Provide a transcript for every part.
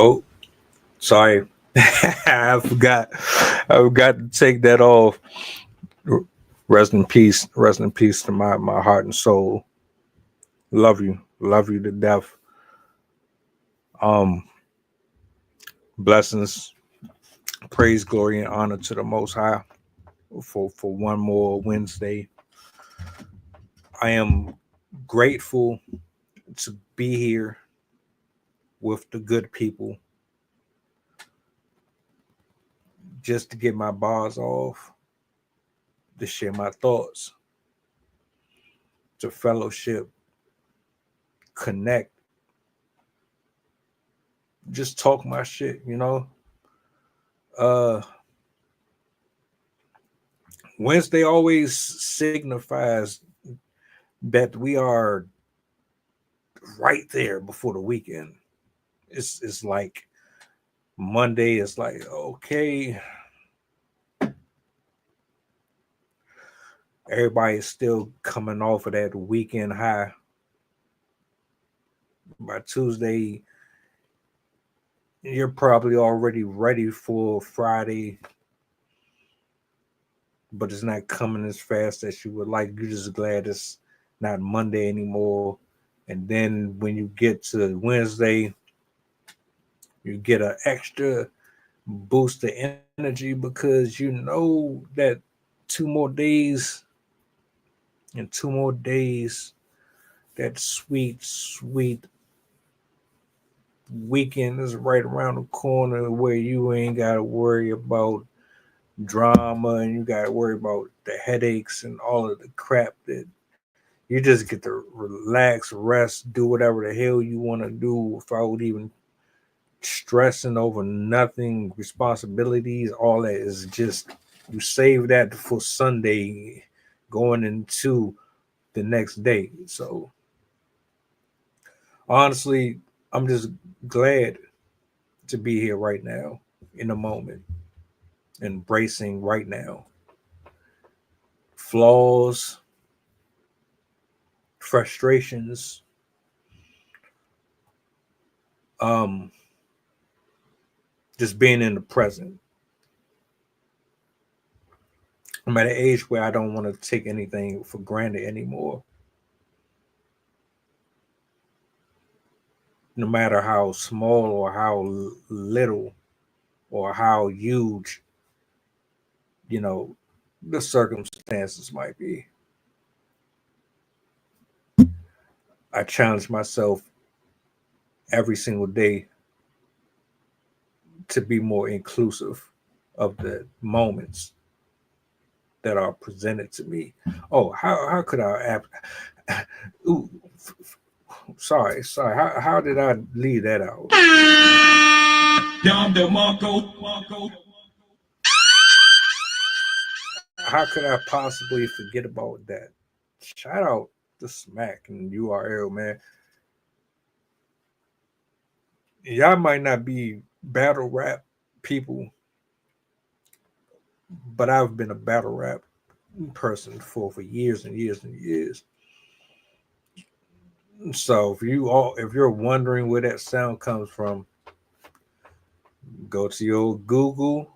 Oh, sorry. I forgot to take that off. Rest in peace. Rest in peace to my heart and soul. Love you. Love you to death. Um, Blessings, praise, glory, and honor to the Most High for one more Wednesday. I am grateful to be here with the good people, just to get my bars off, to share my thoughts, to fellowship, connect, just talk my shit, Wednesday always signifies that we are right there before the weekend. It's like Monday is like, okay, everybody is still coming off of that weekend high. By Tuesday, you're probably already ready for Friday, but it's not coming as fast as you would like. You're just glad it's not Monday anymore. And then when you get to Wednesday, you get an extra boost of energy because you know that 2 more days and 2 more days, that sweet weekend is right around the corner where you ain't got to worry about drama and you got to worry about the headaches and all of the crap that you just get to relax, rest, do whatever the hell you want to do without even stressing over nothing, responsibilities, all that is just, you save that for Sunday going into the next day. So honestly, I'm just glad to be here right now in the moment, embracing right now. Flaws, frustrations, um, just being in the present. I'm at an age where I don't want to take anything for granted anymore. No matter how small or how little or how huge, you know, the circumstances might be. I challenge myself every single day to be more inclusive of the moments that are presented to me. Oh, how could I? Ooh, sorry. How did I leave that out? How could I possibly forget about that? Shout out to Smack and URL, man. Y'all might not be battle rap people, but I've been a battle rap person for years and years and years. So if you're wondering where that sound comes from, go to your Google,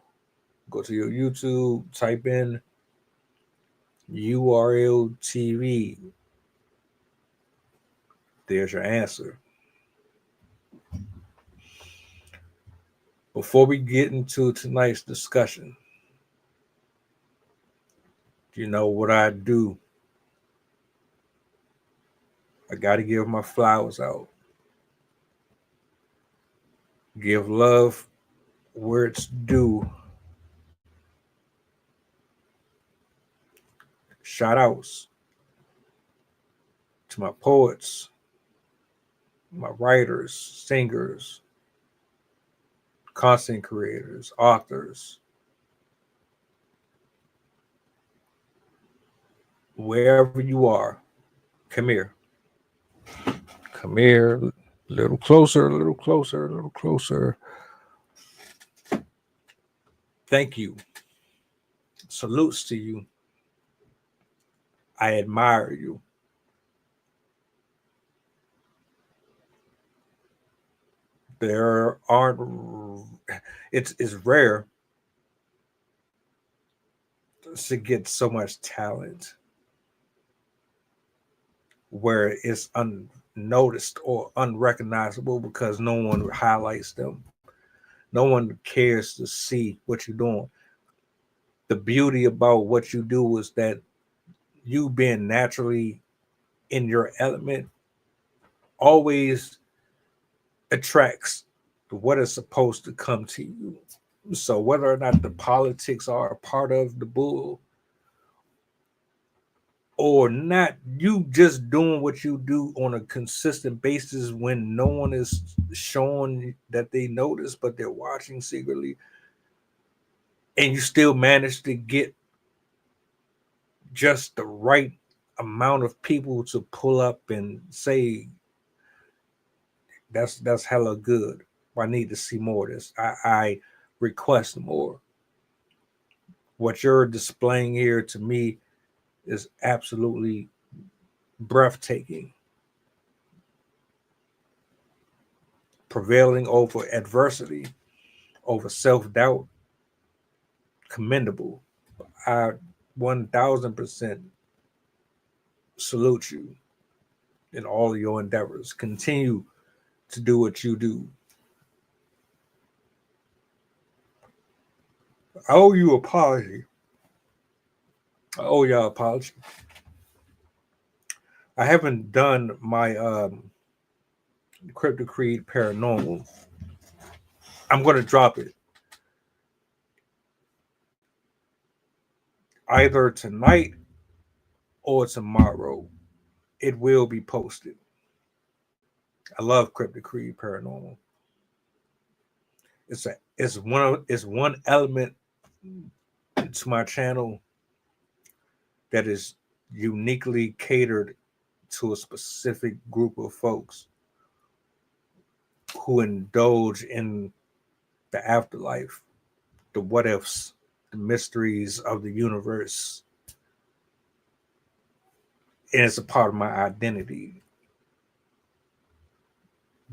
go to your YouTube, type in URL TV. There's your answer. Before we get into tonight's discussion, you know what I do? I got to give my flowers out. Give love where it's due. Shout outs to my poets, my writers, singers, content creators, authors, wherever you are, come here. Come here, a little closer, a little closer, a little closer. Thank you. Salutes to you. I admire you. There aren't. It's rare to get so much talent where it's unnoticed or unrecognizable because no one highlights them. No one cares to see what you're doing. The beauty about what you do is that you being naturally in your element always attracts what is supposed to come to you. So whether or not the politics are a part of the bull or not, you just doing what you do on a consistent basis when no one is showing that they notice, but they're watching secretly, and you still manage to get just the right amount of people to pull up and say that's hella good. I need to see more of this. I request more. What you're displaying here to me is absolutely breathtaking. Prevailing over adversity, over self-doubt, commendable. I 1000% salute you in all of your endeavors. Continue to do what you do. I owe you an apology. I owe y'all an apology. I haven't done my Crypto Creed Paranormal. I'm going to drop it either tonight or tomorrow. It will be posted. I love Crypto Creed Paranormal. It's one element to my channel that is uniquely catered to a specific group of folks who indulge in the afterlife, the what ifs, the mysteries of the universe. And it's a part of my identity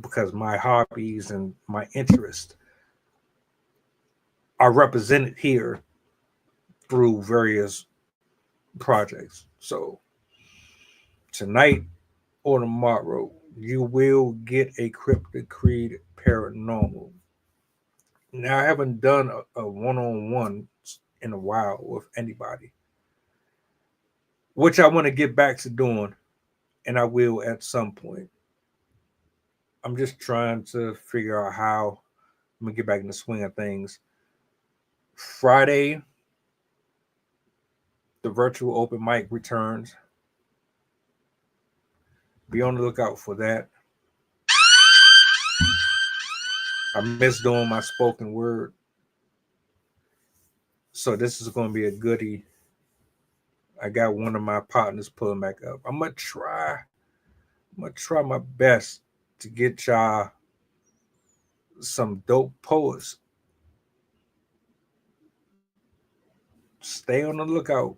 because my hobbies and my interests are represented here through various projects. So tonight or tomorrow, you will get a Cryptic Creed Paranormal. Now, I haven't done a one-on-one in a while with anybody, which I want to get back to doing, and I will at some point. I'm just trying to figure out how I'm gonna get back in the swing of things. Friday, the virtual open mic returns. Be on the lookout for that. I miss doing my spoken word. So this is going to be a goodie. I got one of my partners pulling back up. I'm gonna try my best to get y'all some dope poets. Stay on the lookout.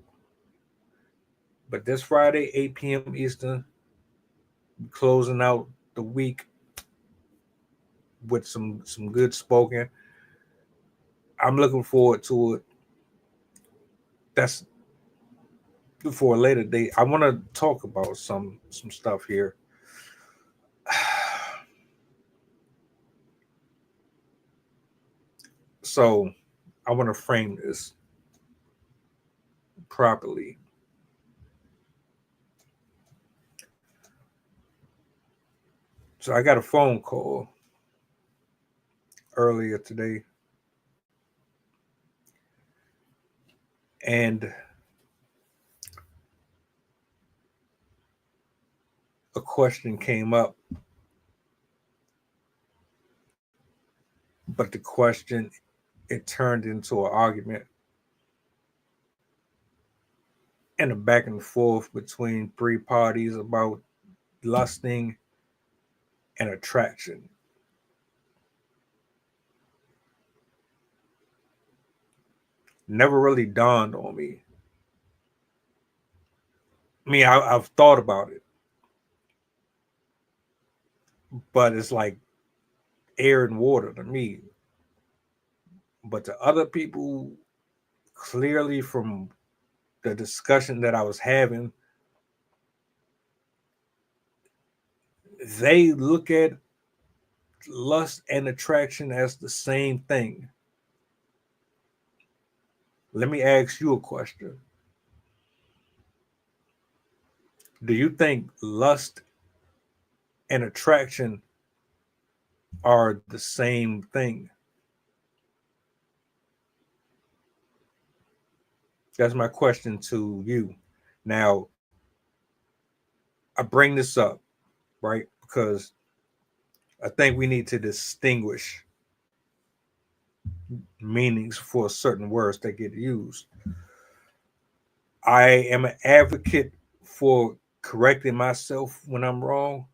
But this Friday, 8 p.m. Eastern, closing out the week with some good spoken. I'm looking forward to it. That's for a later date. I want to talk about some stuff here. So I want to frame this properly. So I got a phone call earlier today, and a question came up, but the question, it turned into an argument and a back and forth between three parties about lusting and attraction. Never really dawned on me. I mean, I've thought about it, but it's like air and water to me. But to other people, clearly from the discussion that I was having, they look at lust and attraction as the same thing. Let me ask you a question. Do you think lust and attraction are the same thing? That's my question to you. Now, I bring this up, right? Because I think we need to distinguish meanings for certain words that get used. I am an advocate for correcting myself when I'm wrong.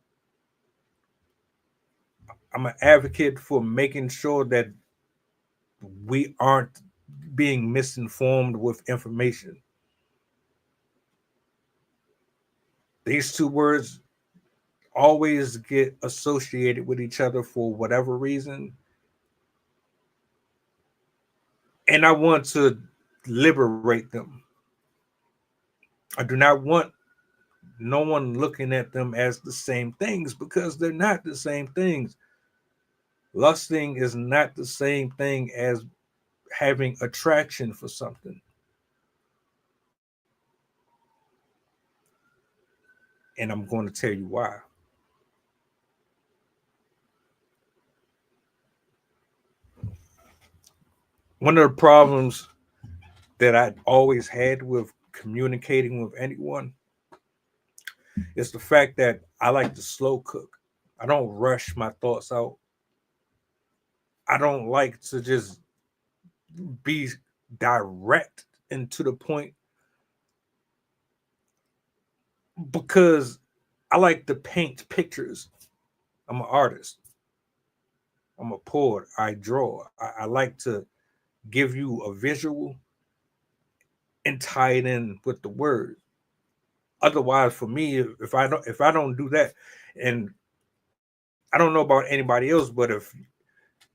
I'm an advocate for making sure that we aren't being misinformed with information. These two words always get associated with each other for whatever reason. And I want to liberate them. I do not want no one looking at them as the same things because they're not the same things. Lusting is not the same thing as having attraction for something. And I'm going to tell you why. One of the problems that I always had with communicating with anyone is the fact that I like to slow cook. I don't rush my thoughts out. I don't like to just be direct and to the point because I like to paint pictures. I'm an artist. I'm a poet. I draw. I like to give you a visual and tie it in with the words. Otherwise, for me, if I don't do that, and I don't know about anybody else, but if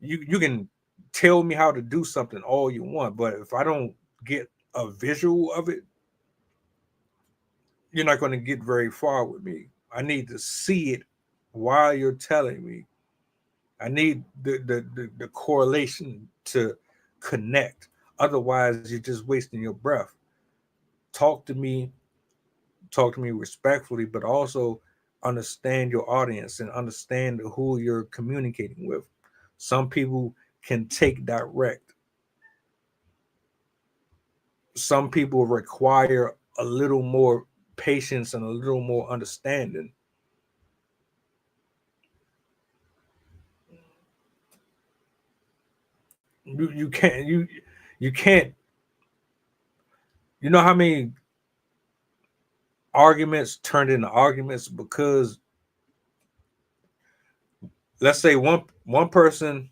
you can tell me how to do something all you want, but if I don't get a visual of it, you're not going to get very far with me. I need to see it while you're telling me. I need the correlation to connect. Otherwise, you're just wasting your breath. Talk to me, talk to me respectfully, but also understand your audience and understand who you're communicating with. Some people can take direct. Some people require a little more patience and a little more understanding. You can't you can't you know how many arguments turned into arguments because let's say one person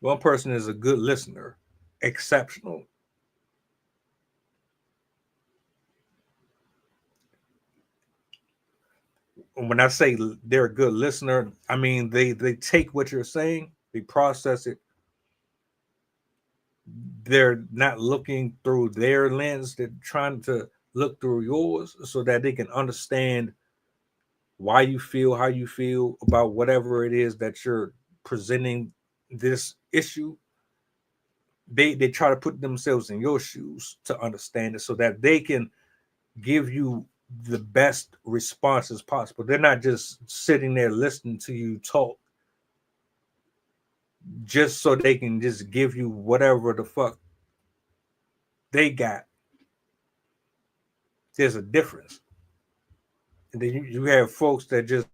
is a good listener, exceptional. When I say they're a good listener, I mean they take what you're saying, they process it. They're not looking through their lens, they're trying to look through yours so that they can understand why you feel how you feel about whatever it is that you're presenting this issue. They try to put themselves in your shoes to understand it so that they can give you the best responses possible. They're not just sitting there listening to you talk just so they can just give you whatever the fuck they got. There's a difference. And then you have folks that just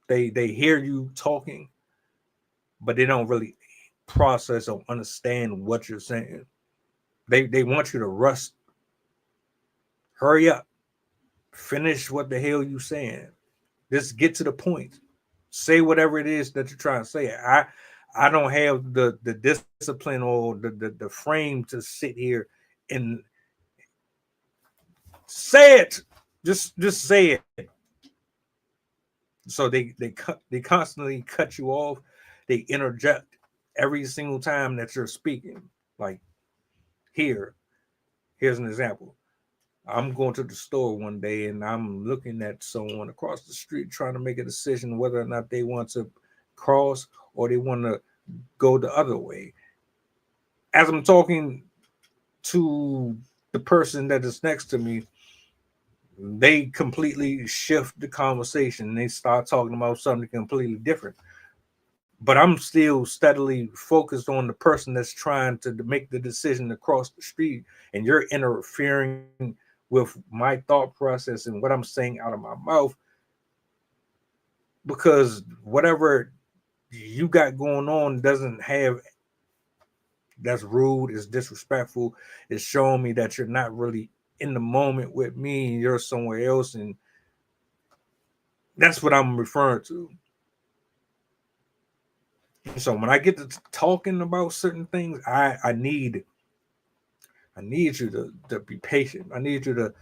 they hear you talking, but they don't really process or understand what you're saying. They want you to rush, hurry up, finish what the hell you saying. Just get to the point. Say whatever it is that you're trying to say. I don't have the discipline or the frame to sit here and say it. Just say it. So they constantly cut you off. They interject every single time that you're speaking. Like here's an example. I'm going to the store one day and I'm looking at someone across the street trying to make a decision whether or not they want to cross or they want to go the other way. As I'm talking to the person that is next to me, they completely shift the conversation. They start talking about something completely different. But I'm still steadily focused on the person that's trying to make the decision to cross the street, and you're interfering with my thought process and what I'm saying out of my mouth, because whatever you got going on doesn't have, that's rude, is disrespectful, is showing me that you're not really in the moment with me, you're somewhere else. And that's what I'm referring to. So when I get to talking about certain things, I need you to be patient. I need you to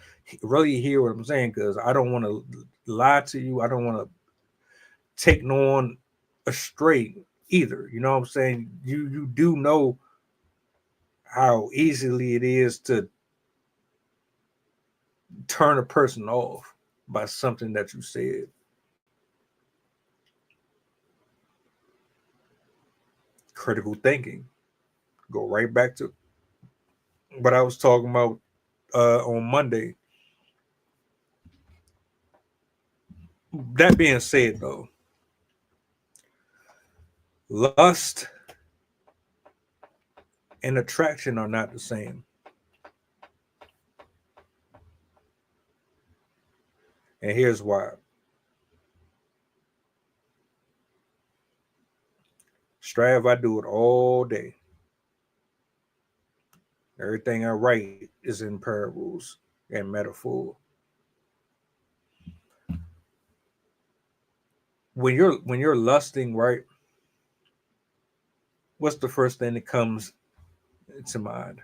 really hear what I'm saying, because I don't want to lie to you. I don't want to take no one astray either. You know what I'm saying? You do know how easily it is to turn a person off by something that you said. Critical thinking. Go right back to what I was talking about on Monday. That being said, though, lust and attraction are not the same. And here's why. Strive, I do it all day. Everything I write is in parables and metaphor. When you're lusting, right? What's the first thing that comes to mind?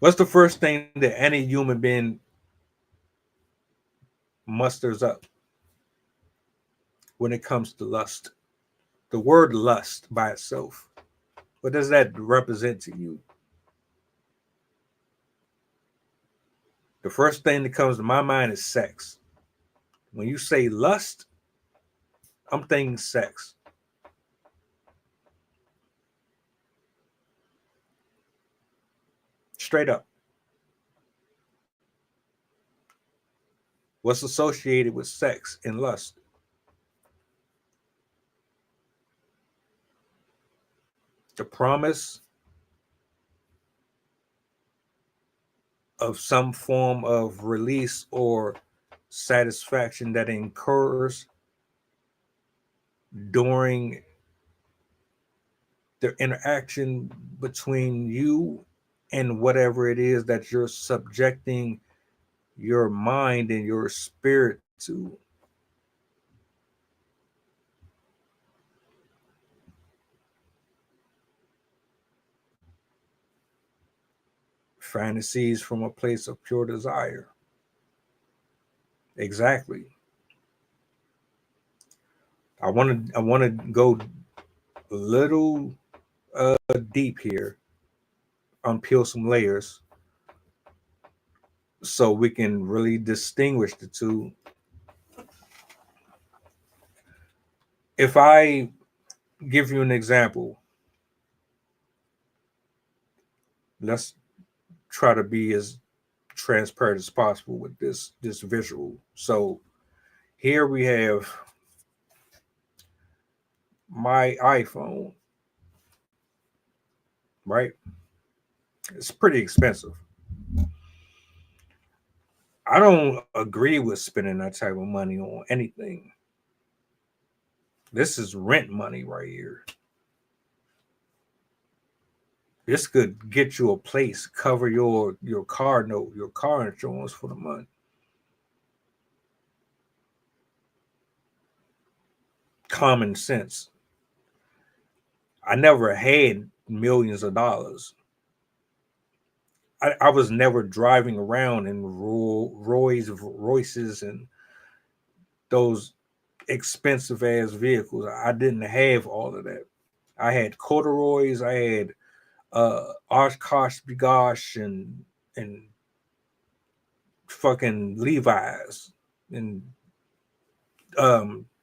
What's the first thing that any human being musters up when it comes to lust? The word lust by itself. What does that represent to you? The first thing that comes to my mind is sex. When you say lust, I'm thinking sex. Straight up. What's associated with sex and lust? The promise of some form of release or satisfaction that occurs during the interaction between you and whatever it is that you're subjecting your mind and your spirit to. Fantasies from a place of pure desire. Exactly. I want to go a little deep here, unpeel some layers so we can really distinguish the two. If I give you an example, let's try to be as transparent as possible with this visual. So here we have my iPhone, right? It's pretty expensive. I don't agree with spending that type of money on anything. This is rent money right here. This could get you a place, cover your car note, your car insurance for the month. Common sense. I never had millions of dollars. I was never driving around in Royces and those expensive ass vehicles. I didn't have all of that. I had corduroys, I had Oshkosh Bigosh and fucking Levi's and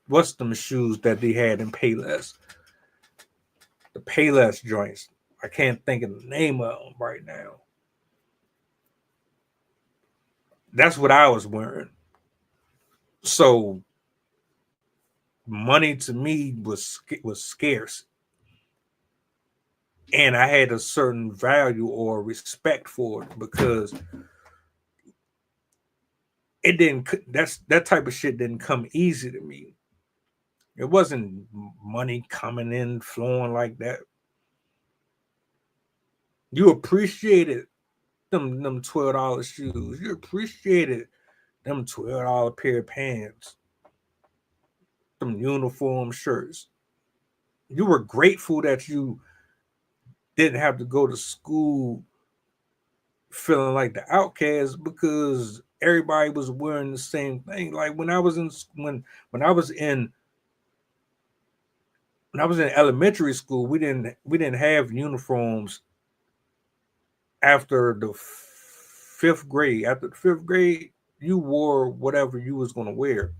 what's them shoes that they had in Payless? The Payless joints. I can't think of the name of them right now. That's what I was wearing. So money to me was scarce, and I had a certain value or respect for it because it didn't. That type of shit didn't come easy to me. It wasn't money coming in flowing like that. You appreciated them $12 shoes. You appreciated them $12 pair of pants, them uniform shirts. You were grateful that you didn't have to go to school feeling like the outcast because everybody was wearing the same thing. Like when I was in elementary school, we didn't have uniforms after the fifth grade. After the fifth grade, you wore whatever you was gonna wear.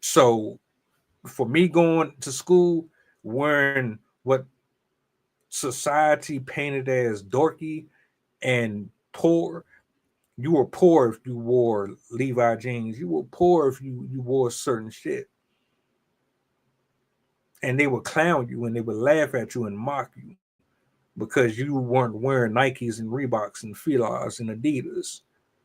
So for me going to school wearing what society painted as dorky and poor, you were poor if you wore Levi jeans. You were poor if you wore certain shit. And they would clown you and they would laugh at you and mock you because you weren't wearing Nikes and Reeboks and Filas and Adidas.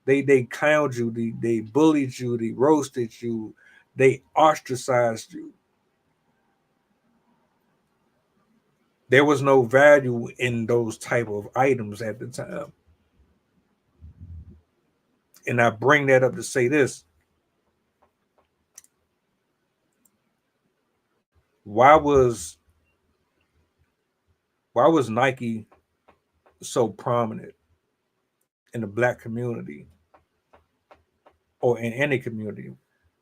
They clowned you, they bullied you, they roasted you, they ostracized you. There was no value in those type of items at the time. And I bring that up to say this. Why was Nike so prominent in the black community or in any community?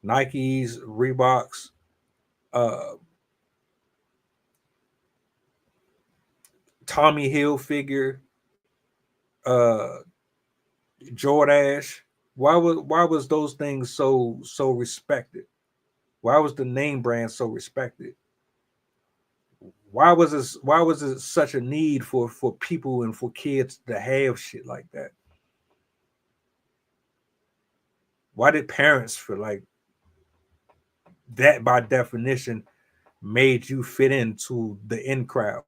Nikes, Reeboks, uh, Tommy Hilfiger, uh, Jordache. Why was those things so respected? Why was the name brand so respected? Why was it such a need for people and for kids to have shit like that? Why did parents feel like that by definition made you fit into the in crowd?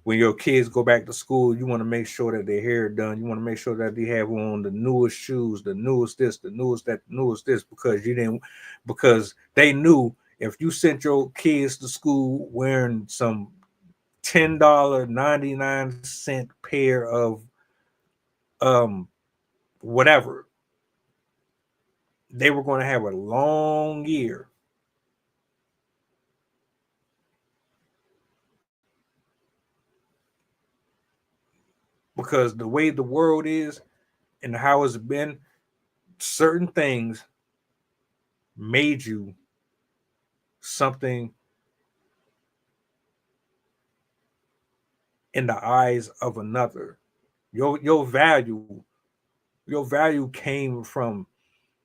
When your kids go back to school, you want to make sure that their hair done. You want to make sure that they have on the newest shoes, the newest this, the newest that, the newest this, because they knew if you sent your kids to school wearing some $10.99 pair of whatever, they were going to have a long year. Because the way the world is and how it's been, certain things made you something in the eyes of another. Your value came from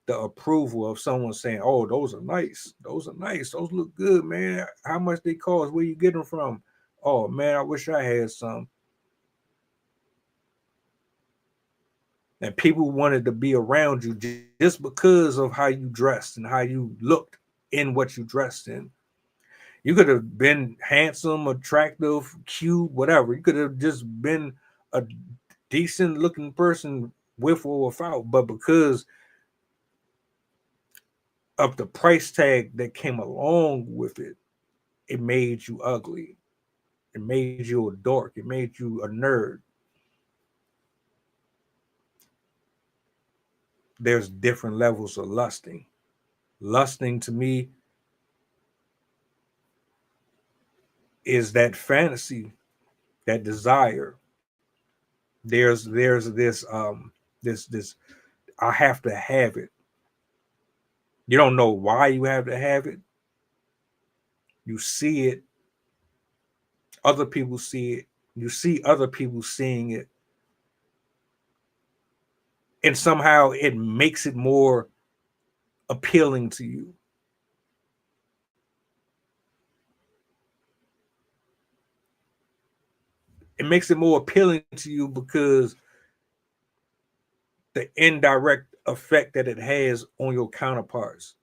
the approval of someone saying, "Oh, those are nice. Those are nice. Those look good, man. How much they cost? Where you get them from? Oh man, I wish I had some." And people wanted to be around you just because of how you dressed and how you looked in what you dressed in. You could have been handsome, attractive, cute, whatever. You could have just been a decent looking person with or without, but because of the price tag that came along with it, it made you ugly. It made you a dork. It made you a nerd. There's different levels of lusting. Lusting to me is that fantasy, that desire. There's this I have to have it. You don't know why you have to have it. You see it, other people see it, you see other people seeing it, and somehow it makes it more appealing to you. It makes it more appealing to you because the indirect effect that it has on your counterparts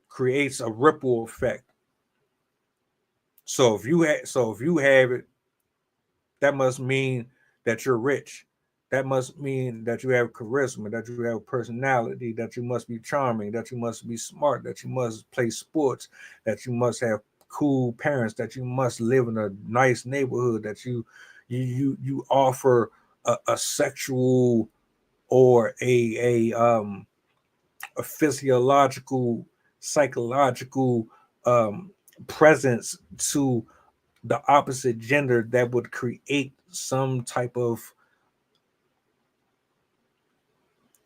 creates a ripple effect. So if you have it, that must mean that you're rich. That must mean that you have charisma, that you have personality, that you must be charming, that you must be smart, that you must play sports, that you must have cool parents, that you must live in a nice neighborhood, that you offer a sexual or a physiological, psychological presence to the opposite gender that would create some type of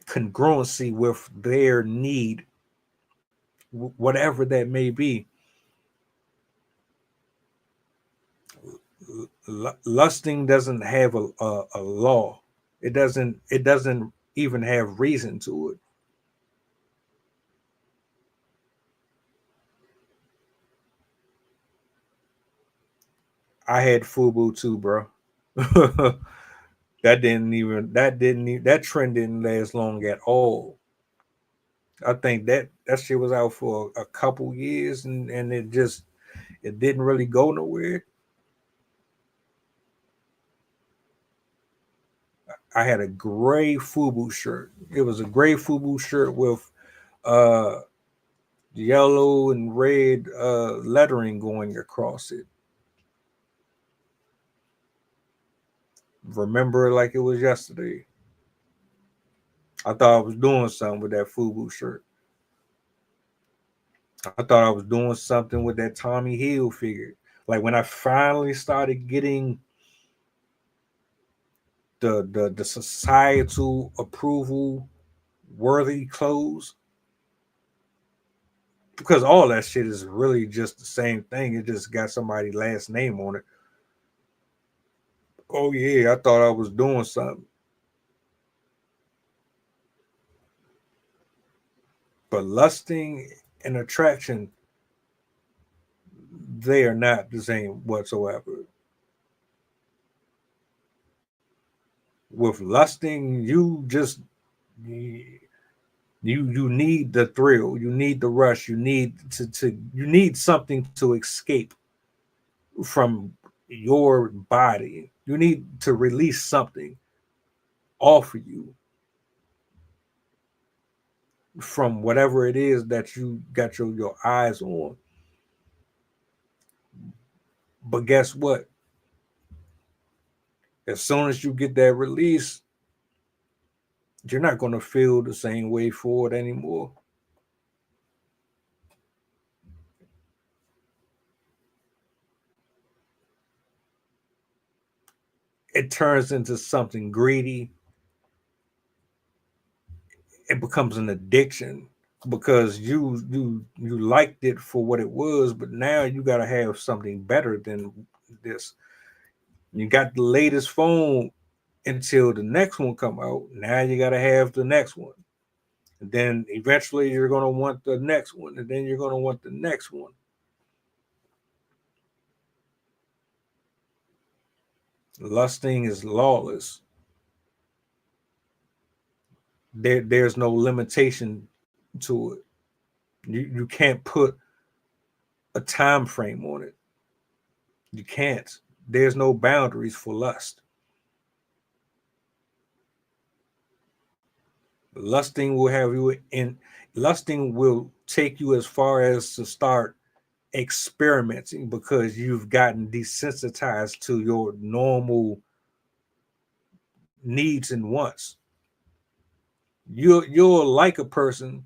congruency with their need, whatever that may be. Lusting doesn't have a law. It doesn't even have reason to it. I had FUBU too, bro. That trend didn't last long at all. I think that shit was out for a couple years, and it didn't really go nowhere. I had a gray FUBU shirt. It was a gray FUBU shirt with uh yellow and red lettering going across it. Remember it like it was yesterday. I thought I was doing something with that FUBU shirt. I thought I was doing something with that Tommy Hill figure. Like when I finally started getting the societal approval worthy clothes, because all that shit is really just the same thing. It just got somebody's last name on it. Oh yeah, I thought I was doing something. But lusting and attraction, they are not the same whatsoever. With lusting, you need the thrill, you need the rush, you need something to escape from your body. You need to release something off of you from whatever it is that you got your eyes on. But guess what? As soon as you get that release, you're not going to feel the same way for it anymore. It turns into something greedy. It becomes an addiction because you liked it for what it was, but now you got to have something better than this. You got the latest phone until the next one come out. Now you got to have the next one. And then eventually you're going to want the next one, and then you're going to want the next one. Lusting is lawless. There's no limitation to it. You can't put a time frame on it. You can't. There's no boundaries for lust. Lusting will have you in. Lusting will take you as far as to start experimenting because you've gotten desensitized to your normal needs and wants. You'll like a person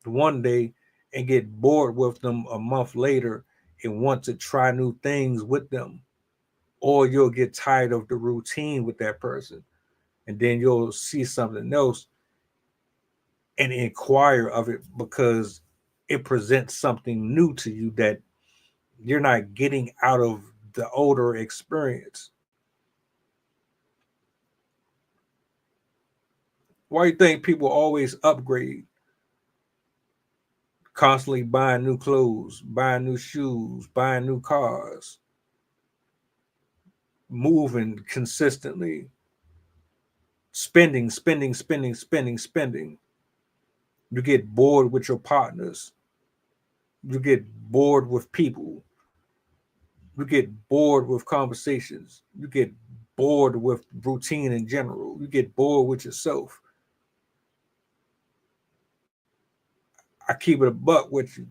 one day and get bored with them a month later, and want to try new things with them, or you'll get tired of the routine with that person, and then you'll see something else and inquire of it because it presents something new to you that you're not getting out of the older experience. Why do you think people always upgrade? Constantly buying new clothes, buying new shoes, buying new cars, moving consistently, spending, spending, spending, spending, spending. You get bored with your partners. You get bored with people. You get bored with conversations. You get bored with routine in general. You get bored with yourself. I keep it a buck with you.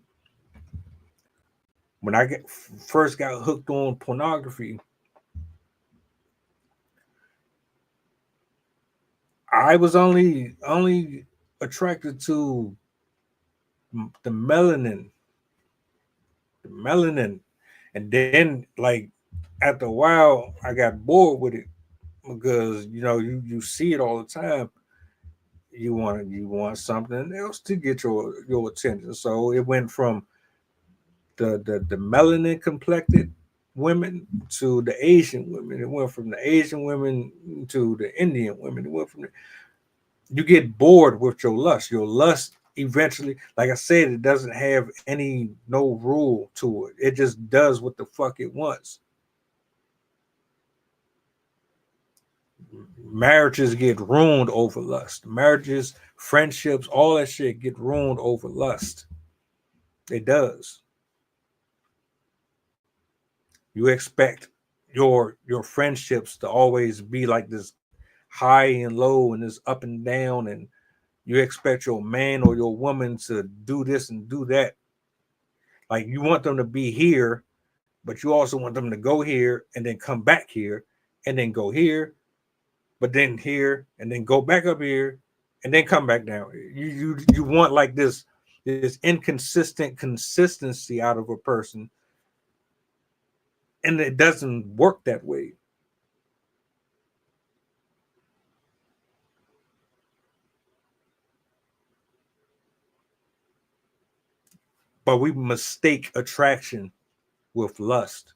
When I first got hooked on pornography, I was only attracted to the melanin, and then like after a while, I got bored with it because you see it all the time. You want something else to get your attention. So it went from the melanin complected women to the Asian women. It went from the Asian women to the Indian women. It went from you get bored with your lust. Your lust eventually, like I said, it doesn't have no rule to it. It just does what the fuck it wants. Marriages get ruined over lust. Marriages, friendships, all that shit get ruined over lust. It does. You expect your friendships to always be like this high and low and this up and down, and you expect your man or your woman to do this and do that. Like you want them to be here, but you also want them to go here and then come back here and then go here, but then here and then go back up here and then come back down. You want like this inconsistent consistency out of a person, and it doesn't work that way. But we mistake attraction with lust.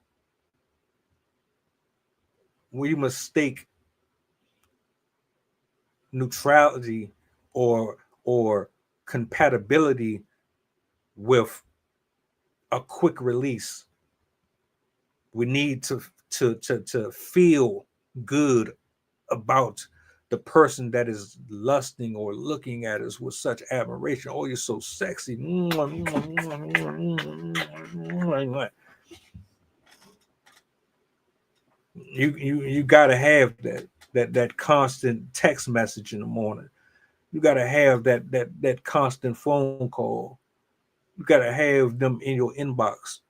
We mistake neutrality or compatibility with a quick release. We need to feel good about the person that is lusting or looking at us with such admiration. Oh, you're so sexy. You gotta have that constant text message in the morning. You gotta have that constant phone call. You gotta have them in your inbox,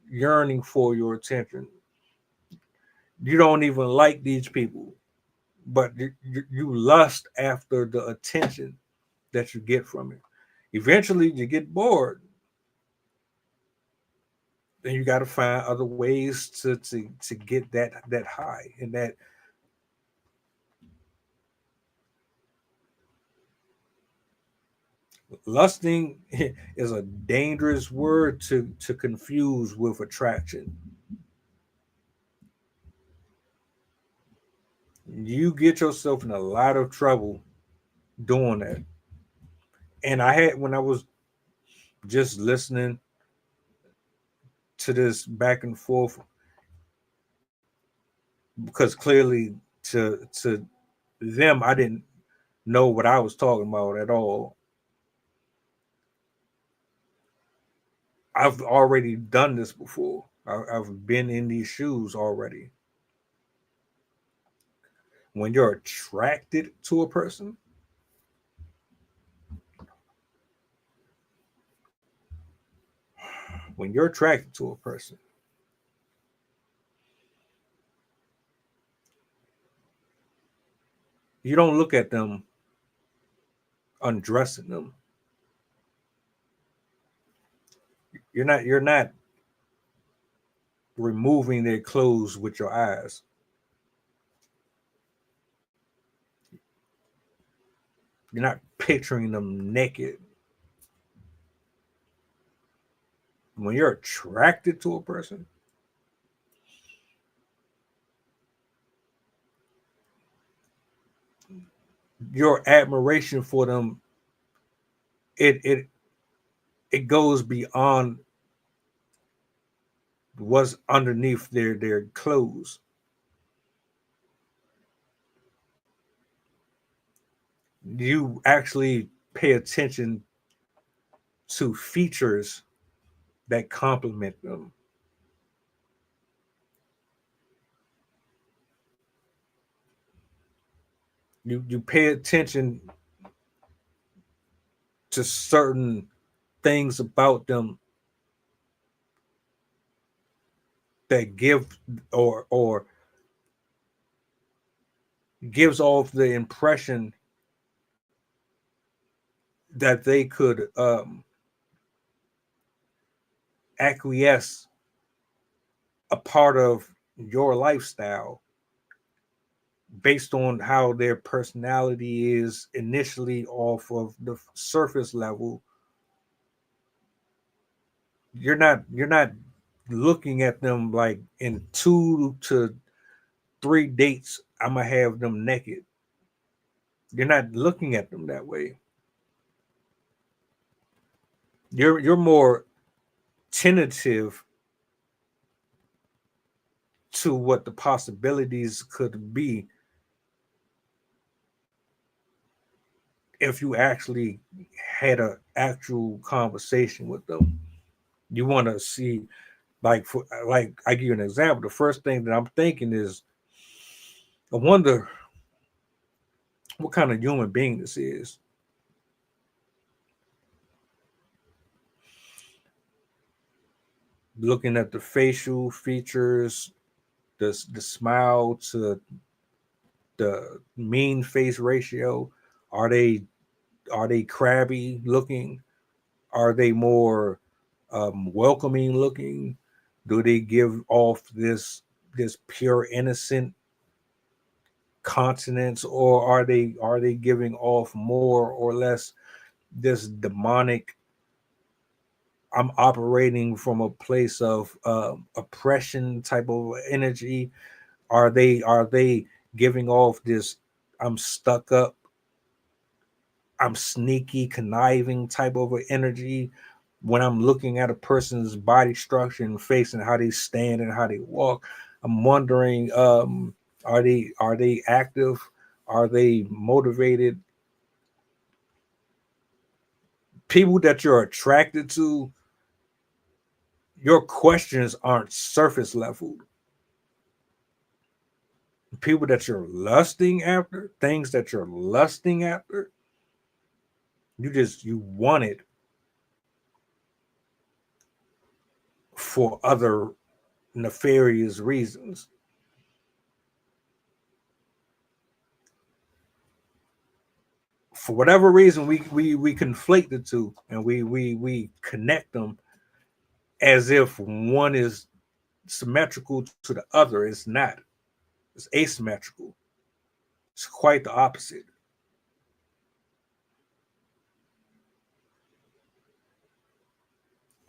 yearning for your attention. You don't even like these people, but you lust after the attention that you get from it. Eventually, you get bored. Then you got to find other ways to get that high and that. Lusting is a dangerous word to confuse with attraction. You get yourself in a lot of trouble doing that. And I had when I was just listening to this back and forth, because clearly to them I didn't know what I was talking about at all. I've already done this before. I've been in these shoes already. When you're attracted to a person, when you're attracted to a person, you don't look at them undressing them. You're not removing their clothes with your eyes. You're not picturing them naked. When you're attracted to a person, your admiration for them, it goes beyond what's underneath their clothes. You actually pay attention to features that complement them. You pay attention to certain things about them that give or gives off the impression that they could acquiesce a part of your lifestyle based on how their personality is initially off of the surface level. You're not looking at them like in 2 to 3 dates I'm gonna have them naked. You're not looking at them that way. You're more tentative to what the possibilities could be if you actually had an actual conversation with them. You want to see, like I give you an example. The first thing that I'm thinking is, I wonder what kind of human being this is. Looking at the facial features, the smile to the mean face ratio, are they crabby looking? Are they more welcoming looking? Do they give off this pure innocent continence, or are they giving off more or less this demonic, I'm operating from a place of oppression type of energy? Are they giving off this, I'm stuck up, I'm sneaky, conniving type of energy when I'm looking at a person's body structure and face and how they stand and how they walk? I'm wondering, are they active? Are they motivated? People that you're attracted to, your questions aren't surface level. People that you're lusting after, things that you're lusting after, you want it for other nefarious reasons. For whatever reason, we conflate the two, and we connect them as if one is symmetrical to the other. It's not. It's asymmetrical. It's quite the opposite.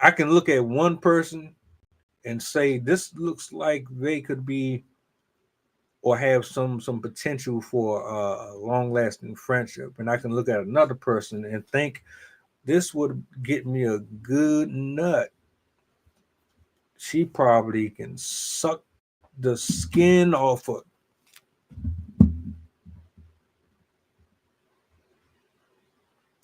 I can look at one person and say, this looks like they could be or have some potential for a long-lasting friendship. And I can look at another person and think, this would get me a good nut. She probably can suck the skin off of.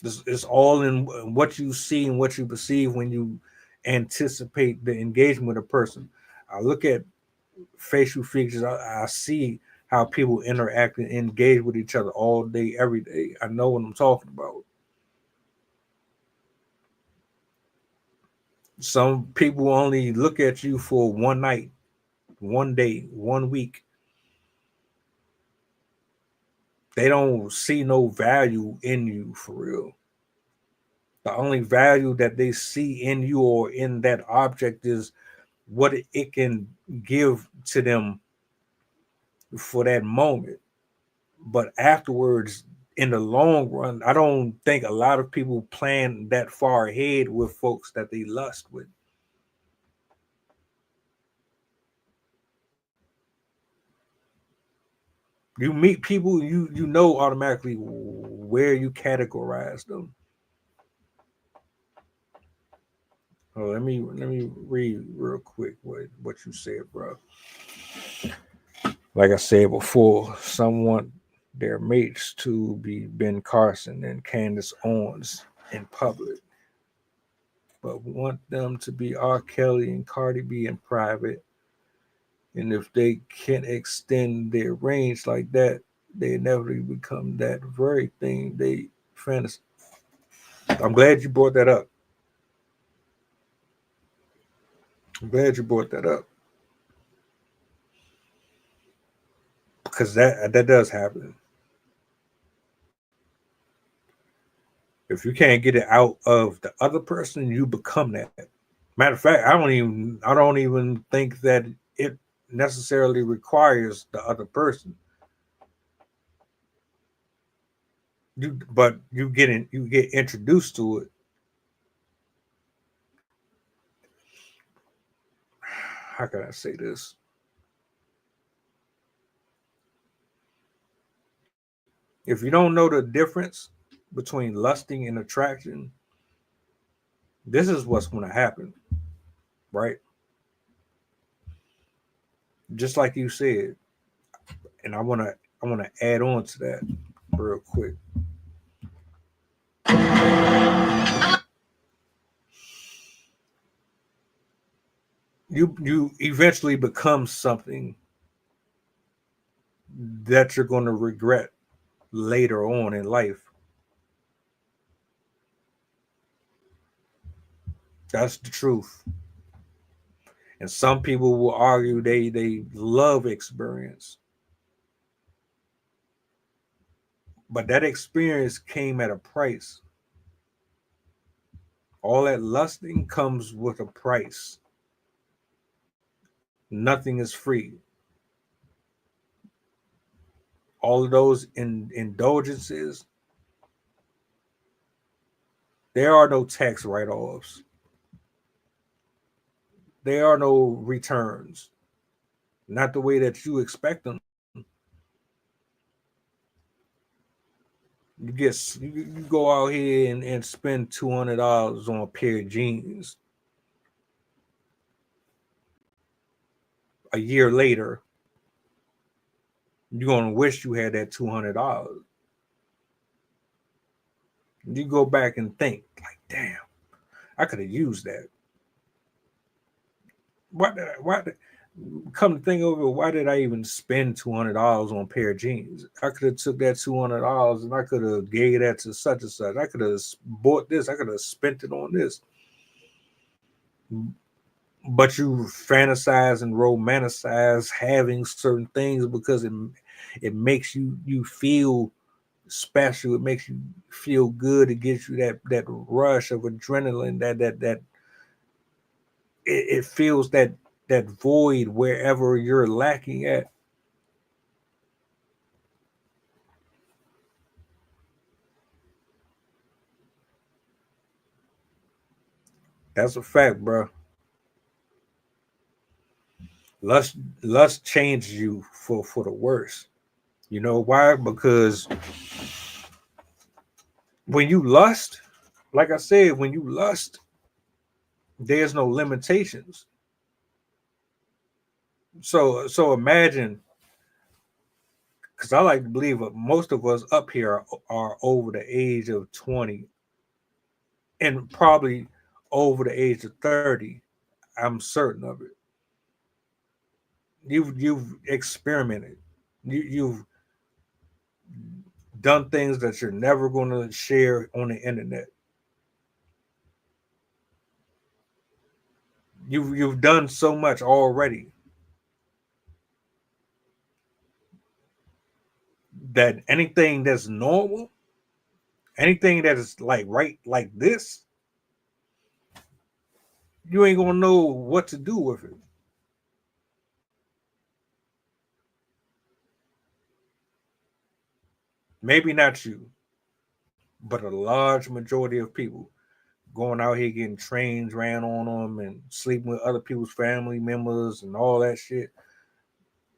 It's all in what you see and what you perceive when you anticipate the engagement with a person. I look at facial features. I see how people interact and engage with each other all day, every day. I know what I'm talking about. Some people only look at you for one night, one day, 1 week. They don't see no value in you for real. The only value that they see in you or in that object is what it can give to them for that moment. But afterwards, in the long run, I don't think a lot of people plan that far ahead with folks that they lust with. You meet people, you know automatically where you categorize them. Oh, let me read real quick what you said, bro. Like I said before, some want their mates to be Ben Carson and Candace Owens in public, but want them to be R. Kelly and Cardi B in private. And if they can't extend their range like that, they inevitably become that very thing they fantasize. I'm glad you brought that up. I'm glad you brought that up because that does happen. If you can't get it out of the other person, you become that. Matter of fact, I don't even think that it necessarily requires the other person. But you get introduced to it. How can I say this? If you don't know the difference between lusting and attraction, this is what's going to happen, right? Just like you said, and I want to add on to that real quick. You eventually become something that you're going to regret later on in life. That's the truth. And some people will argue they love experience, but that experience came at a price. All that lusting comes with a price. Nothing is free. All of those indulgences, there are no tax write-offs. There are no returns. Not the way that you expect them. You go out here and spend $200 on a pair of jeans. A year later, you're gonna wish you had that $200. You go back and think, like, damn, I could have used that. Come to think of it, why did I even spend $200 on a pair of jeans? I could have took that $200 and I could have gave that to such and such. I could have bought this. I could have spent it on this. But you fantasize and romanticize having certain things because it makes you feel special. It makes you feel good. It gives you that rush of adrenaline. That it feels that void wherever you're lacking at. That's a fact, bro. Lust changes you for the worse. You know why? Because when you lust, like I said, when you lust, there's no limitations. So imagine, because I like to believe that most of us up here are over the age of 20 and probably over the age of 30. I'm certain of it. You've experimented. You've done things that you're never going to share on the internet. You've done so much already that anything that's normal, anything that is like right like this, you ain't gonna know what to do with it. Maybe not you, but a large majority of people going out here getting trains ran on them and sleeping with other people's family members and all that shit.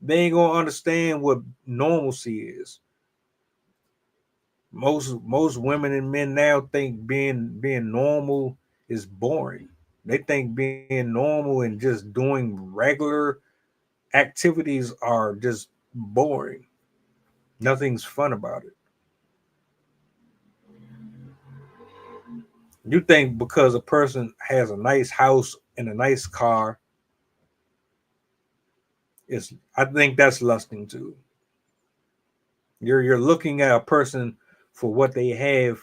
They ain't gonna understand what normalcy is. Most women and men now think being normal is boring. They think being normal and just doing regular activities are just boring. Nothing's fun about it. You think because a person has a nice house and a nice car, is I think that's lusting too. You're looking at a person for what they have,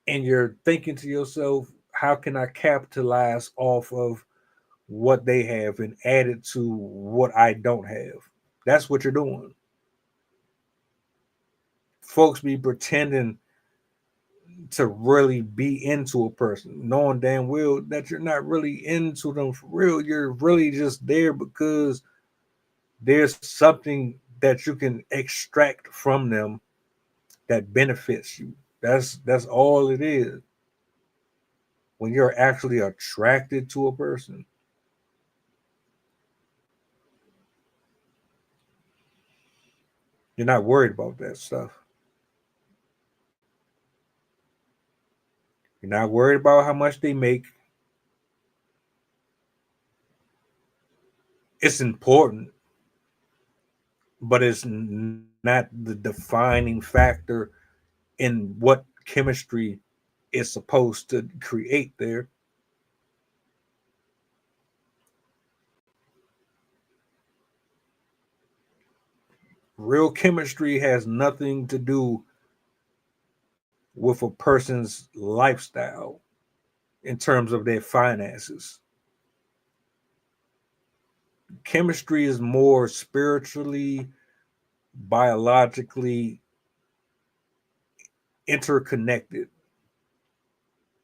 and you're thinking to yourself, how can I capitalize off of what they have and add it to what I don't have? That's what you're doing. Folks be pretending to really be into a person, knowing damn well that you're not really into them for real. You're really just there because there's something that you can extract from them that benefits you. That's all it is. When you're actually attracted to a person, you're not worried about that stuff. You're not worried about how much they make. It's important, but it's not the defining factor in what chemistry is supposed to create there. Real chemistry has nothing to do with a person's lifestyle in terms of their finances. Chemistry is more spiritually, biologically interconnected.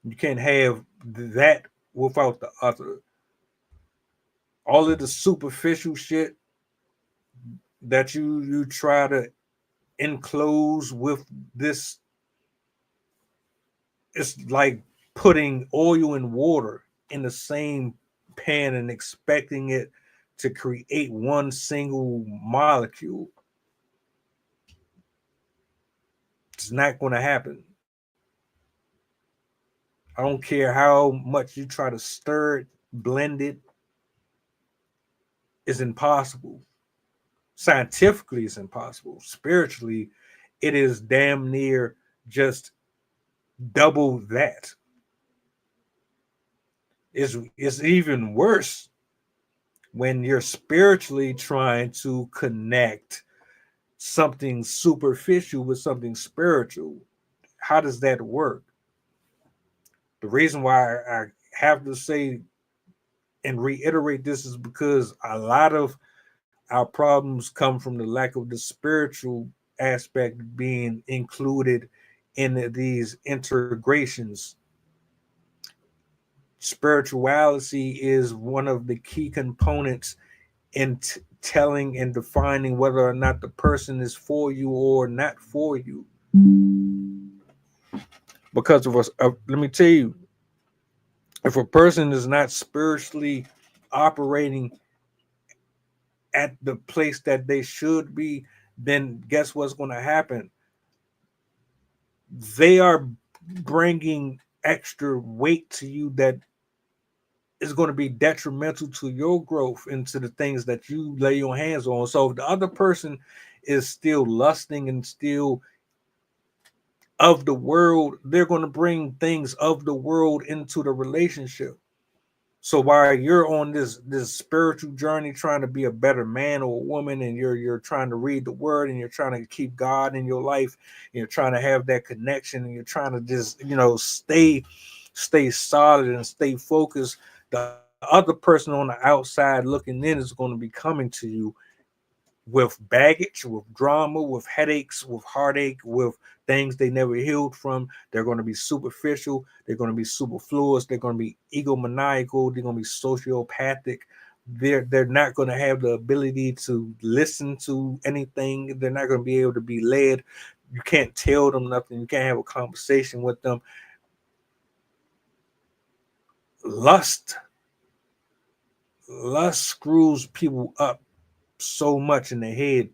You can't have that without the other. All of the superficial shit that you try to enclose with this, it's like putting oil and water in the same pan and expecting it to create one single molecule. It's not going to happen. I don't care how much you try to stir it, blend it, it's impossible. Scientifically, it's impossible. Spiritually, it is damn near just double that. It's even worse when you're spiritually trying to connect something superficial with something spiritual. How does that work? The reason why I have to say and reiterate this is because a lot of our problems come from the lack of the spiritual aspect being included in these integrations. Spirituality is one of the key components in telling and defining whether or not the person is for you or not for you. Because of us, let me tell you, if a person is not spiritually operating at the place that they should be, then guess what's going to happen? They are bringing extra weight to you that is going to be detrimental to your growth and to the things that you lay your hands on. So if the other person is still lusting and still of the world, they're going to bring things of the world into the relationship. So while you're on this spiritual journey trying to be a better man or a woman, and you're trying to read the word and you're trying to keep God in your life, and you're trying to have that connection, and you're trying to just stay solid and stay focused, the other person on the outside looking in is going to be coming to you with baggage, with drama, with headaches, with heartache, with things they never healed from. They're going to be superficial. They're going to be superfluous. They're going to be egomaniacal. They're going to be sociopathic. They're not going to have the ability to listen to anything. They're not going to be able to be led. You can't tell them nothing. You can't have a conversation with them. Lust screws people up so much in the head.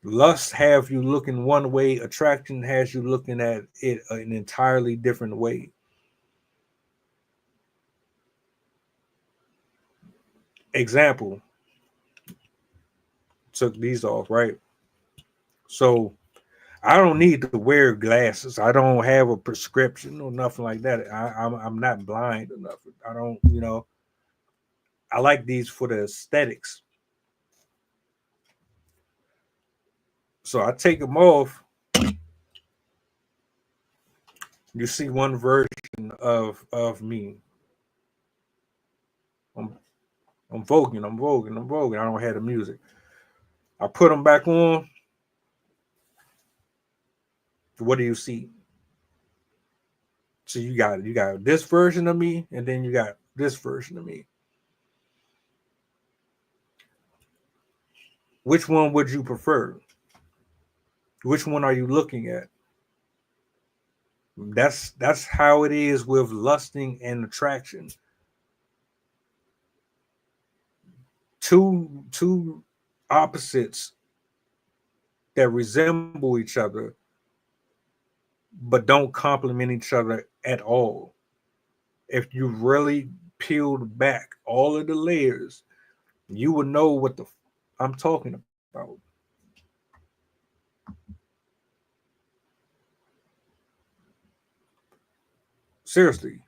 Lust have you looking one way. Attraction has you looking at it an entirely different way. Example. Took these off, right? So I don't need to wear glasses. I don't have a prescription or nothing like that. I'm not blind enough. I don't, I like these for the aesthetics. So I take them off. You see one version of me. I'm voguing. I don't have the music. I put them back on. What do you see? So you got this version of me, and then you got this version of me. Which one would you prefer? Which one are you looking at? That's how it is with lusting and attraction. Two opposites that resemble each other but don't complement each other at all. If you really peeled back all of the layers, you would know what I'm talking about. Seriously.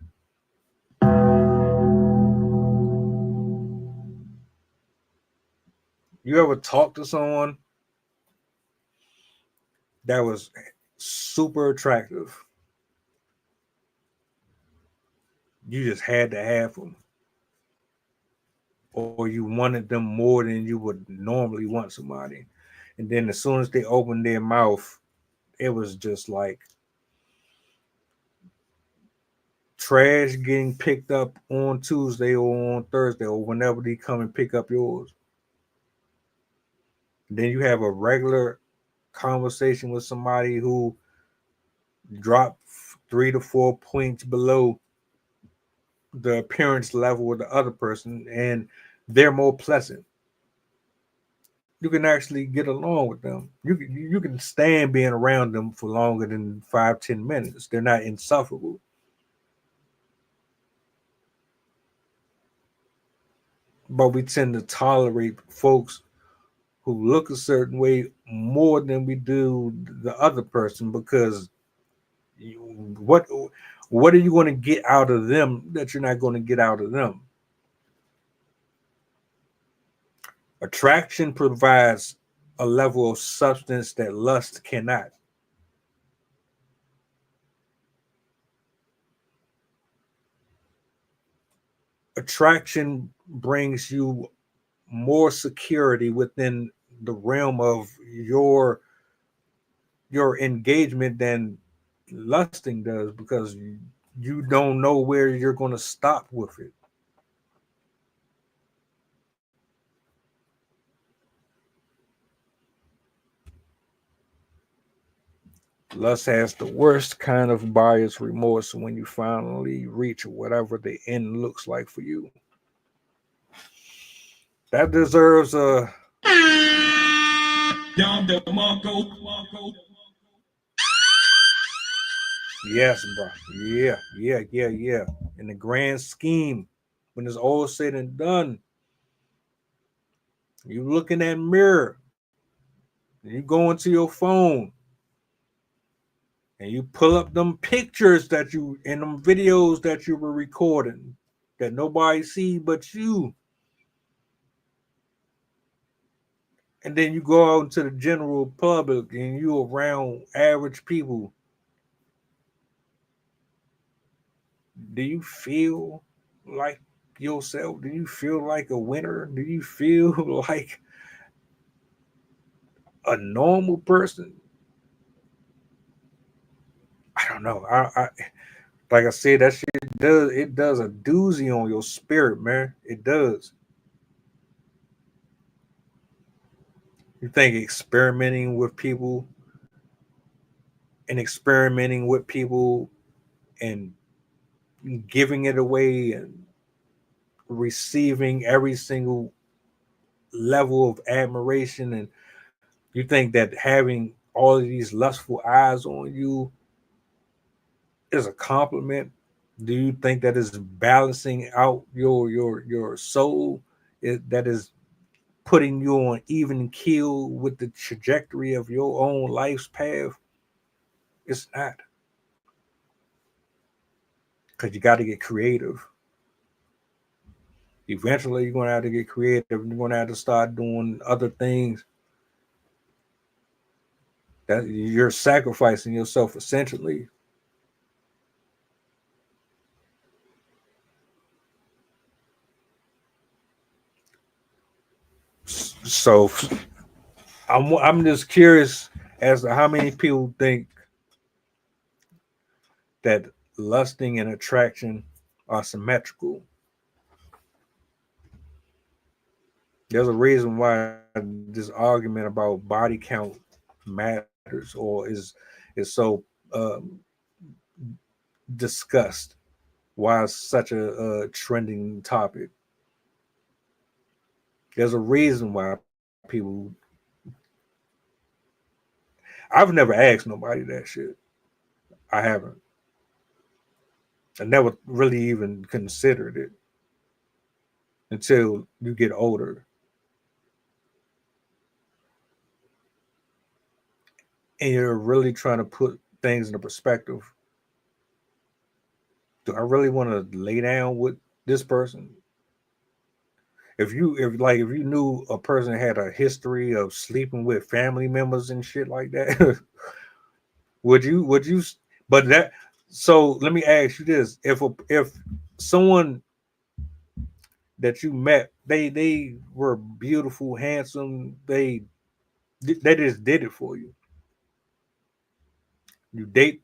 You ever talk to someone that was super attractive? You just had to have them. Or you wanted them more than you would normally want somebody. And then as soon as they opened their mouth, it was just like trash getting picked up on Tuesday or on Thursday or whenever they come and pick up yours. Then you have a regular conversation with somebody who dropped 3 to 4 points below the appearance level of the other person, and they're more pleasant. You can actually get along with them. You can stand being around them for longer than 5-10 minutes. They're not insufferable. But we tend to tolerate folks who look a certain way more than we do the other person because what are you going to get out of them that you're not going to get out of them? Attraction provides a level of substance that lust cannot. Attraction brings you more security within the realm of your engagement than lusting does because you don't know where you're going to stop with it. Lust has the worst kind of buyer's remorse when you finally reach whatever the end looks like for you. That deserves a yes, bro. Yeah. In the grand scheme, when it's all said and done, you look in that mirror, and you go into your phone, and you pull up them pictures that you and them videos that you were recording that nobody see but you. And then you go out into the general public and you around average people. Do you feel like yourself? Do you feel like a winner? Do you feel like a normal person? I don't know. I like I said, that shit does a doozy on your spirit, man. It does. You think experimenting with people and giving it away and receiving every single level of admiration, and you think that having all of these lustful eyes on you is a compliment? Do you think that is balancing out your soul? That is putting you on even keel with the trajectory of your own life's path? It's not, because you got to get creative. Eventually, you're going to have to get creative. You're going to have to start doing other things that you're sacrificing yourself essentially. So I'm just curious as to how many people think that lusting and attraction are symmetrical. There's a reason why this argument about body count matters or is so discussed. Why it's such a trending topic. There's a reason why people. I've never asked nobody that shit. I haven't. I never really even considered it until you get older and you're really trying to put things into perspective. Do I really want to lay down with this person? If you knew a person had a history of sleeping with family members and shit like that, would you? But that so let me ask you this: if someone that you met, they were beautiful, handsome, they just did it for you. You date,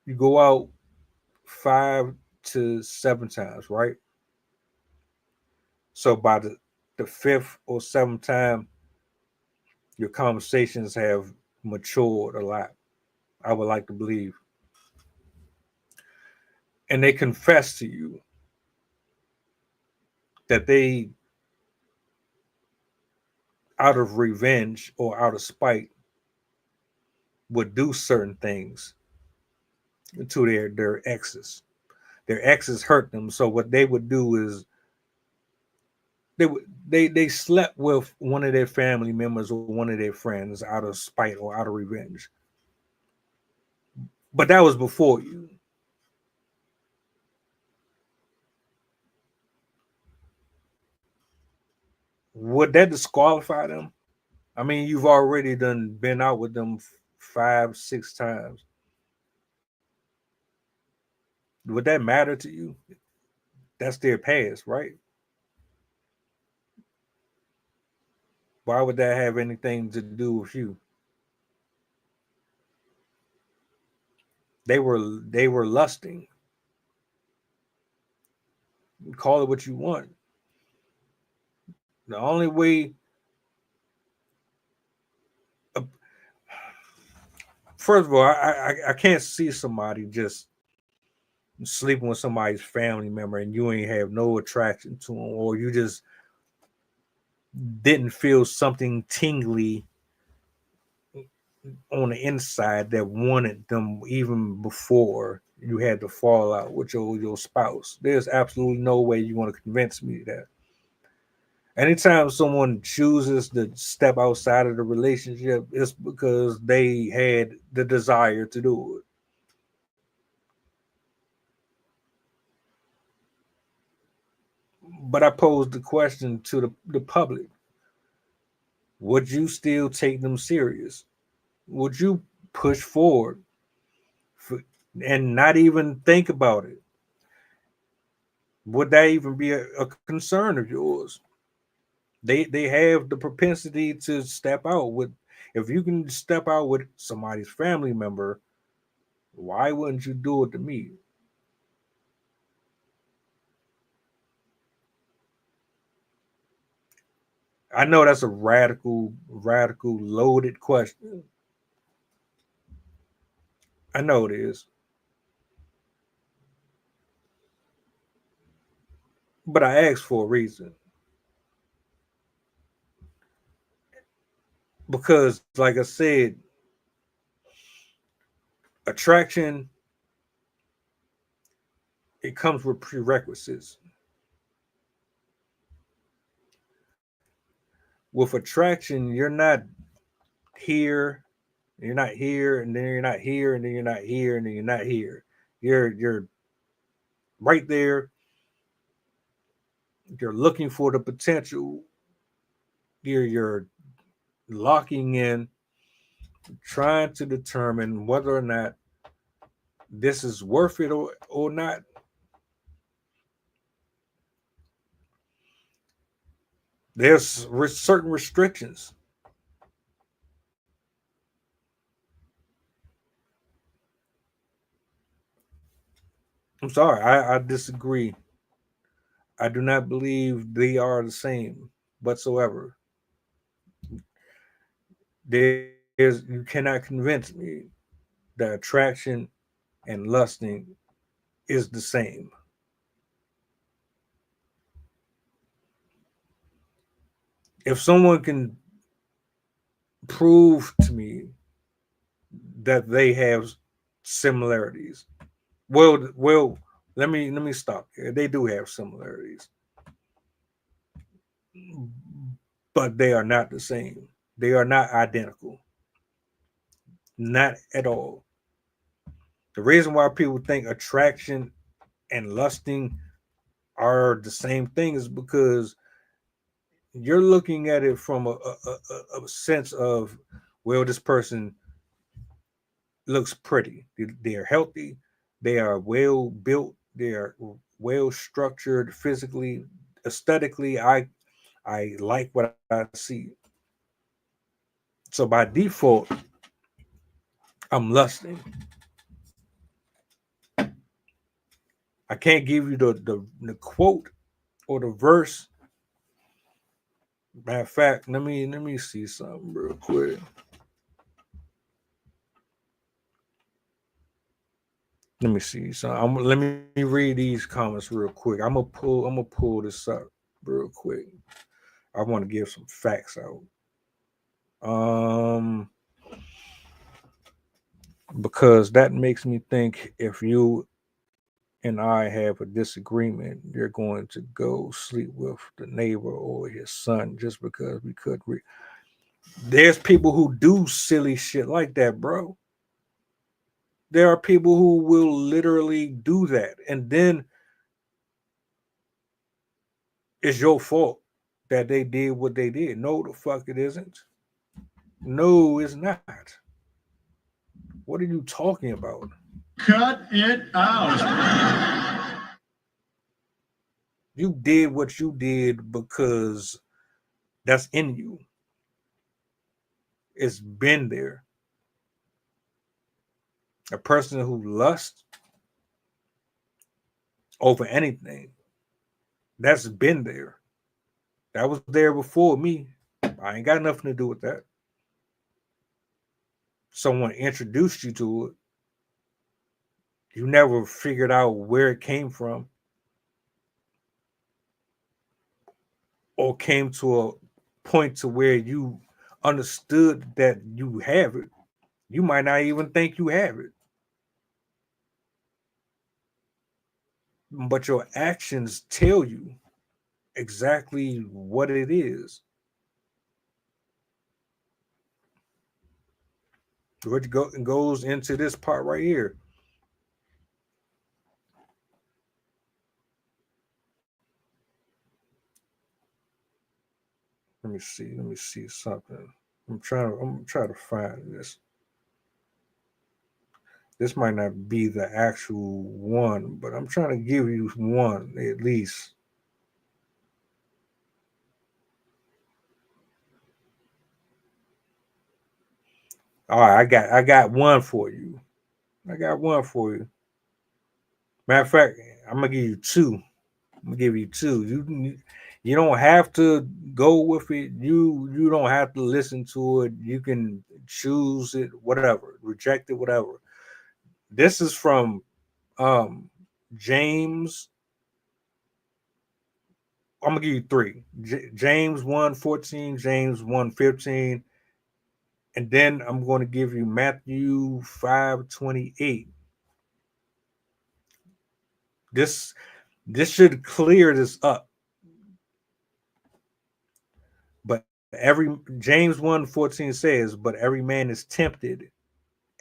you go out 5 to 7 times, right? So by the fifth or seventh time, your conversations have matured a lot. I would like to believe, and they confess to you that they, out of revenge or out of spite, would do certain things to their exes. Their exes hurt them, so what they would do is they slept with one of their family members or one of their friends out of spite or out of revenge. But that was before you. Would that disqualify them? I mean, you've already done been out with them 5, 6 times. Would that matter to you? That's their past, right? Why would that have anything to do with you? They were lusting. Call it what you want. The only way, uh, first of all, I can't see somebody just sleeping with somebody's family member and you ain't have no attraction to them, or you just didn't feel something tingly on the inside that wanted them even before you had to fall out with your spouse. There's absolutely no way you want to convince me that. Anytime someone chooses to step outside of the relationship, it's because they had the desire to do it. But I posed the question to the public: would you still take them serious? Would you push forward for, and not even think about it? Would that even be a concern of yours? They have the propensity to step out with. If you can step out with somebody's family member, why wouldn't you do it to me? I know that's a radical, loaded question. I know it is. But I asked for a reason. Because, like I said, attraction, it comes with prerequisites. With attraction, here, you're not here, and then you're not here, and then you're not here, and then you're not here. You're right there. You're looking for the potential. You're locking in, trying to determine whether or not this is worth it or not. There's certain restrictions. I'm sorry, I disagree. I do not believe they are the same whatsoever. You cannot convince me that attraction and lusting is the same. If someone can prove to me that they have similarities, well, let me stop here. They do have similarities, but they are not the same. They are not identical, not at all. The reason why people think attraction and lusting are the same thing is because you're looking at it from a sense of, well, this person looks pretty. They're healthy. They are well built. They are well structured physically, aesthetically. I like what I see. So by default, I'm lusting. I can't give you the quote or the verse. Matter of fact, let me see something real quick. Let me see. So let me read these comments real quick. I'm gonna pull this up real quick. I want to give some facts out. Um, because that makes me think if you and I have a disagreement, you're going to go sleep with the neighbor or his son just because we could. There's people who do silly shit like that, bro. There are people who will literally do that, and then it's your fault that they did what they did. No, the fuck it isn't. No, it's not. What are you talking about? Cut it out. You did what you did because that's in you. It's been there. A person who lusts over anything, that's been there. That was there before me. I ain't got nothing to do with that. Someone introduced you to it. You never figured out where it came from or came to a point to where you understood that you have it. You might not even think you have it. But your actions tell you exactly what it is. Which goes into this part right here. Let me see. Let me see something. I'm trying to find this. This might not be the actual one, but I'm trying to give you one at least. All right, I got one for you. I got one for you. Matter of fact, I'm gonna give you two. I'm gonna give you two. You don't have to go with it. You don't have to listen to it. You can choose it, whatever, reject it, whatever. This is from James. I'm gonna give you three. James 1:14, James 1:15, and then I'm going to give you Matthew 5:28. This this should clear this up. But every James 1:14 says, but every man is tempted.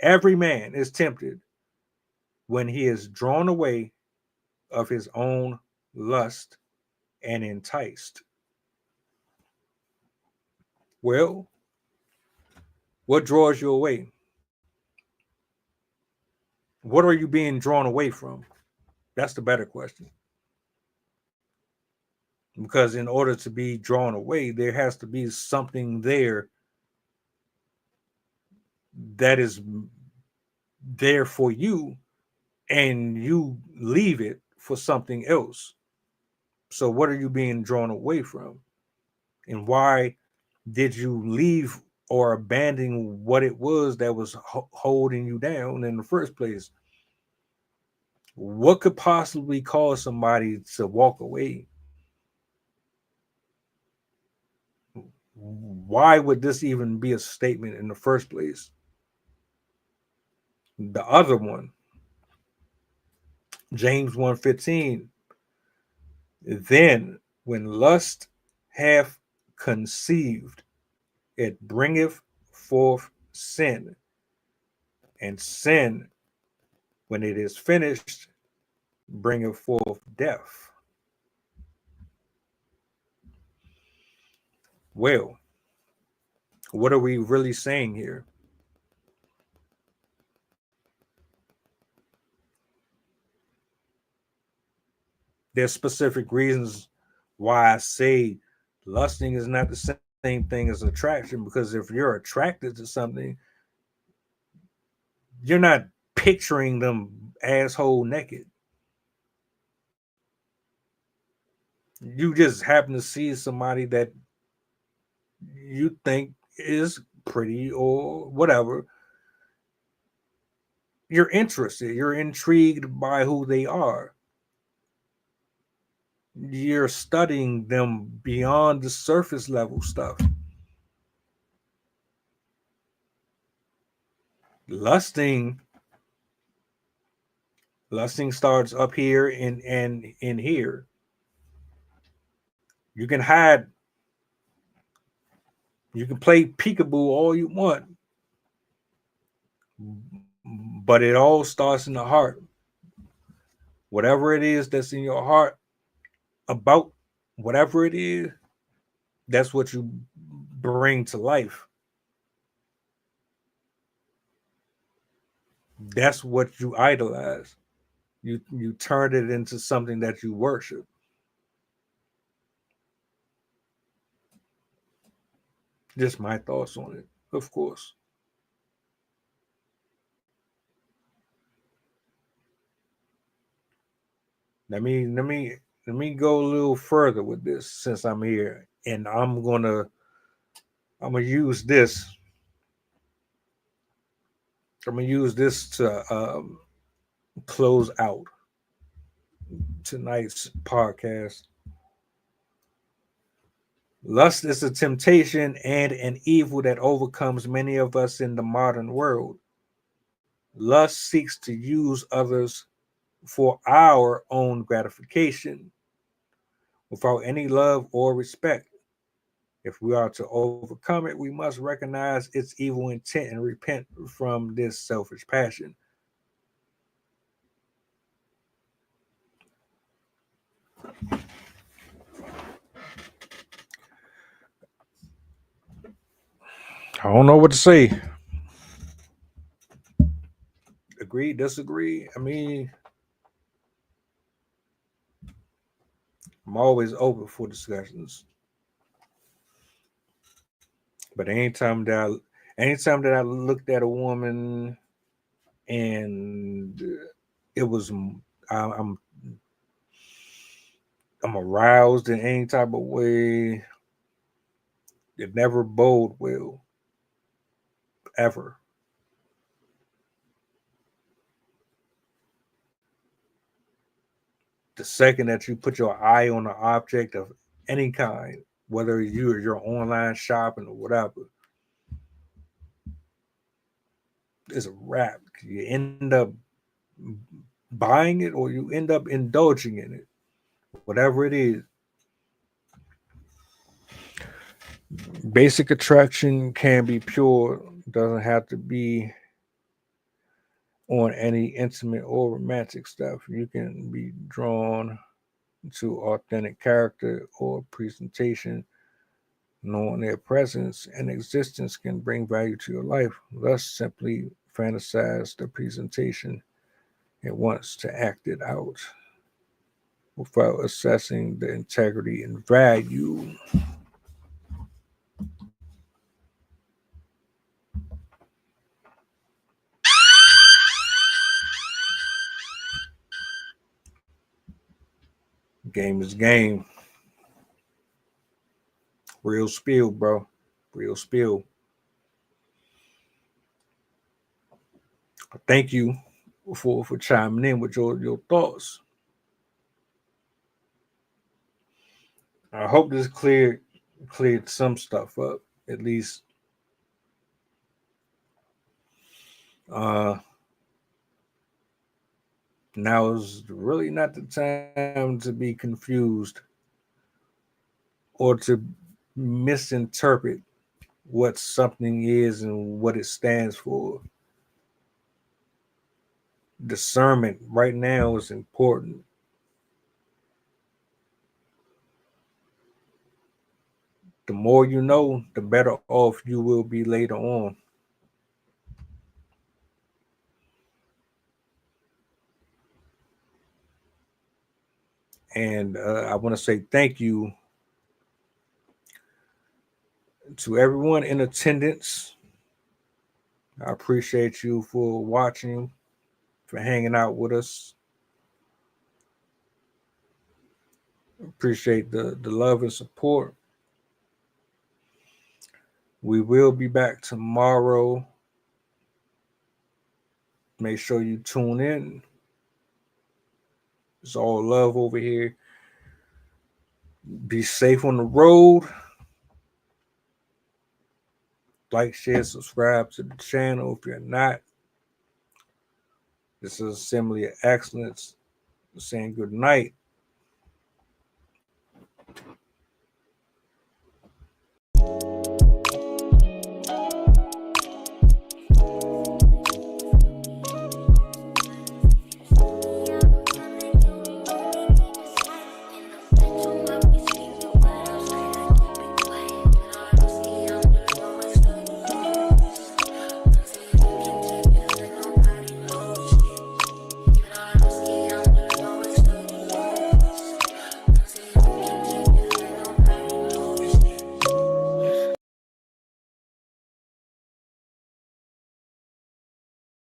Every man is tempted when he is drawn away of his own lust and enticed. Well, what draws you away? What are you being drawn away from? That's the better question. Because in order to be drawn away, there has to be something there that is there for you, and you leave it for something else. So, what are you being drawn away from? And why did you leave or abandon what it was that was holding you down in the first place? What could possibly cause somebody to walk away? Why would this even be a statement in the first place? The other one, James 1:15, then when lust hath conceived, it bringeth forth sin, and sin, when it is finished, bringeth forth death. Well, what are we really saying here? There's specific reasons why I say lusting is not the same thing as attraction, because if you're attracted to something, you're not picturing them asshole naked. You just happen to see somebody that you think is pretty or whatever. You're interested, you're intrigued by who they are. You're studying them beyond the surface level stuff. Lusting lusting starts up here and in here. You can hide, you can play peekaboo all you want, but it all starts in the heart. Whatever it is that's in your heart about whatever it is, that's what you bring to life. That's what you idolize. You turn it into something that you worship. Just my thoughts on it, of course. Let me go a little further with this since I'm here, and I'm gonna use this. I'm gonna use this to close out tonight's podcast. Lust is a temptation and an evil that overcomes many of us in the modern world. Lust seeks to use others for our own gratification without any love or respect. If we are to overcome it, we must recognize its evil intent and repent from this selfish passion. I don't know what to say. agree, disagree. I mean, I'm always open for discussions. But anytime that I looked at a woman and it was I'm I'm aroused in any type of way, it never bode well, ever. The second that you put your eye on an object of any kind, whether you're online shopping or whatever, it's a wrap. You end up buying it or you end up indulging in it, whatever it is. Basic attraction can be pure, doesn't have to be on any intimate or romantic stuff. You can be drawn to authentic character or presentation, knowing their presence and existence can bring value to your life. Thus, simply fantasize the presentation and wants to act it out without assessing the integrity and value. Game is game. Real spill, bro. Real spill. Thank you for chiming in with your thoughts. I hope this cleared some stuff up. At least uh now is really not the time to be confused or to misinterpret what something is and what it stands for. Discernment right now is important. The more you know, the better off you will be later on. And I want to say thank you to everyone in attendance. I appreciate you for watching, for hanging out with us. Appreciate the love and support. We will be back tomorrow. Make sure you tune in. It's all love over here. Be safe on the road. Like, share, subscribe to the channel if you're not. This is Assembly of Excellence saying good night.